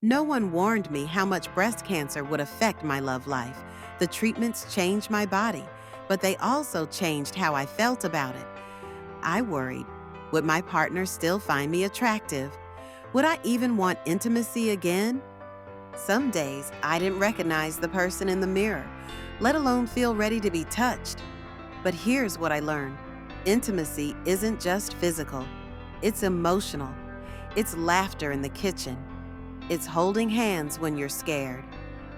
No one warned me how much breast cancer would affect my love life. The treatments changed my body, but they also changed how I felt about it. I worried, would my partner still find me attractive? Would I even want intimacy again? Some days, I didn't recognize the person in the mirror, let alone feel ready to be touched. But here's what I learned. Intimacy isn't just physical. It's emotional. It's laughter in the kitchen. It's holding hands when you're scared.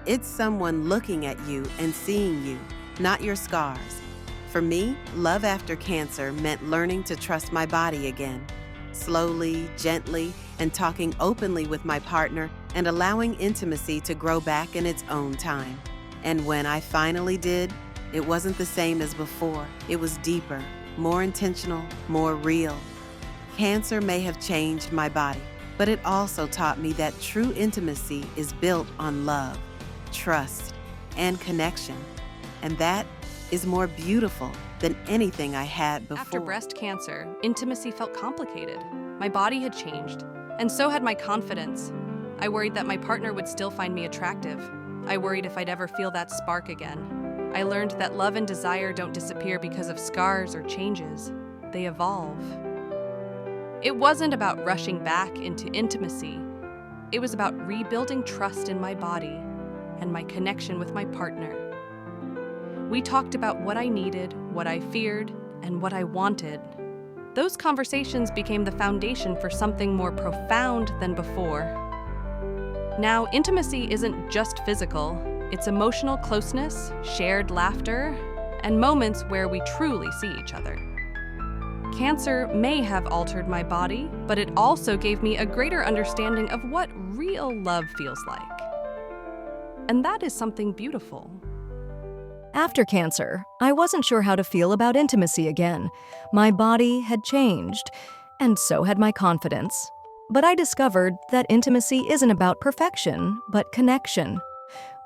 It's someone looking at you and seeing you, not your scars. For me, love after cancer meant learning to trust my body again. Slowly, gently, and talking openly with my partner and allowing intimacy to grow back in its own time. And when I finally did, it wasn't the same as before. It was deeper, more intentional, more real. Cancer may have changed my body, but it also taught me that true intimacy is built on love, trust, and connection. And that is more beautiful than anything I had before. After breast cancer, intimacy felt complicated. My body had changed, and so had my confidence. I worried that my partner would still find me attractive. I worried if I'd ever feel that spark again. I learned that love and desire don't disappear because of scars or changes. They evolve. It wasn't about rushing back into intimacy. It was about rebuilding trust in my body and my connection with my partner. We talked about what I needed, what I feared, and what I wanted. Those conversations became the foundation for something more profound than before. Now, intimacy isn't just physical. It's emotional closeness, shared laughter, and moments where we truly see each other. Cancer may have altered my body, but it also gave me a greater understanding of what real love feels like. And that is something beautiful. After cancer, I wasn't sure how to feel about intimacy again. My body had changed, and so had my confidence. But I discovered that intimacy isn't about perfection, but connection.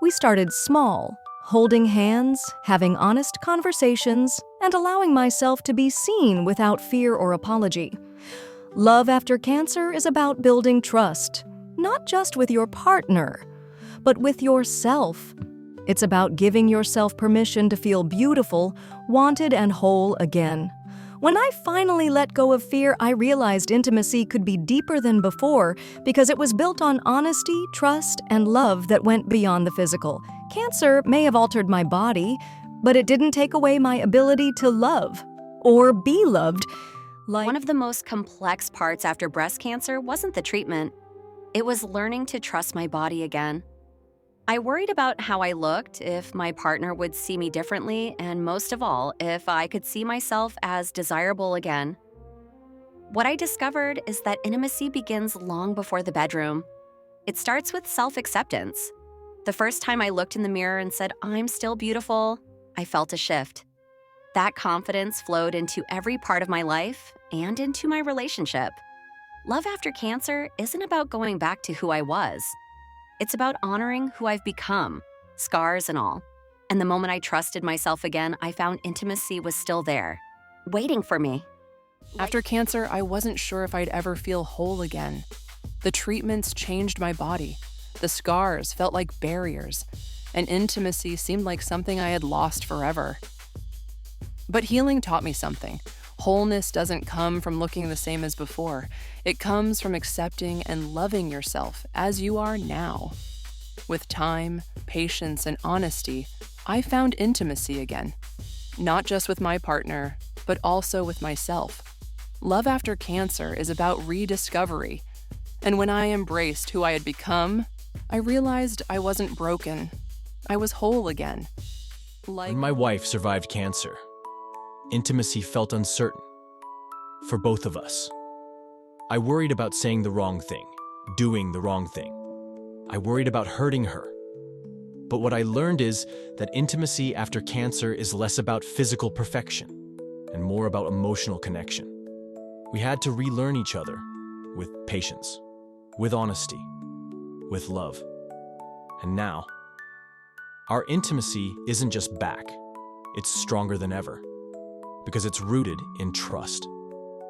We started small, holding hands, having honest conversations, and allowing myself to be seen without fear or apology. Love after cancer is about building trust, not just with your partner, but with yourself. It's about giving yourself permission to feel beautiful, wanted, and whole again. When I finally let go of fear, I realized intimacy could be deeper than before because it was built on honesty, trust, and love that went beyond the physical. Cancer may have altered my body, but it didn't take away my ability to love or be loved. One of the most complex parts after breast cancer wasn't the treatment. It was learning to trust my body again. I worried about how I looked, if my partner would see me differently, and most of all, if I could see myself as desirable again. What I discovered is that intimacy begins long before the bedroom. It starts with self-acceptance. The first time I looked in the mirror and said, "I'm still beautiful," I felt a shift. That confidence flowed into every part of my life and into my relationship. Love after cancer isn't about going back to who I was. It's about honoring who I've become, scars and all. And the moment I trusted myself again, I found intimacy was still there, waiting for me. After cancer, I wasn't sure if I'd ever feel whole again. The treatments changed my body. The scars felt like barriers, and intimacy seemed like something I had lost forever. But healing taught me something. Wholeness doesn't come from looking the same as before. It comes from accepting and loving yourself as you are now. With time, patience, and honesty, I found intimacy again. Not just with my partner, but also with myself. Love after cancer is about rediscovery. And when I embraced who I had become, I realized I wasn't broken. I was whole again. When my wife survived cancer, intimacy felt uncertain for both of us. I worried about saying the wrong thing, doing the wrong thing. I worried about hurting her. But what I learned is that intimacy after cancer is less about physical perfection and more about emotional connection. We had to relearn each other with patience, with honesty, with love. And now, our intimacy isn't just back, it's stronger than ever, because it's rooted in trust.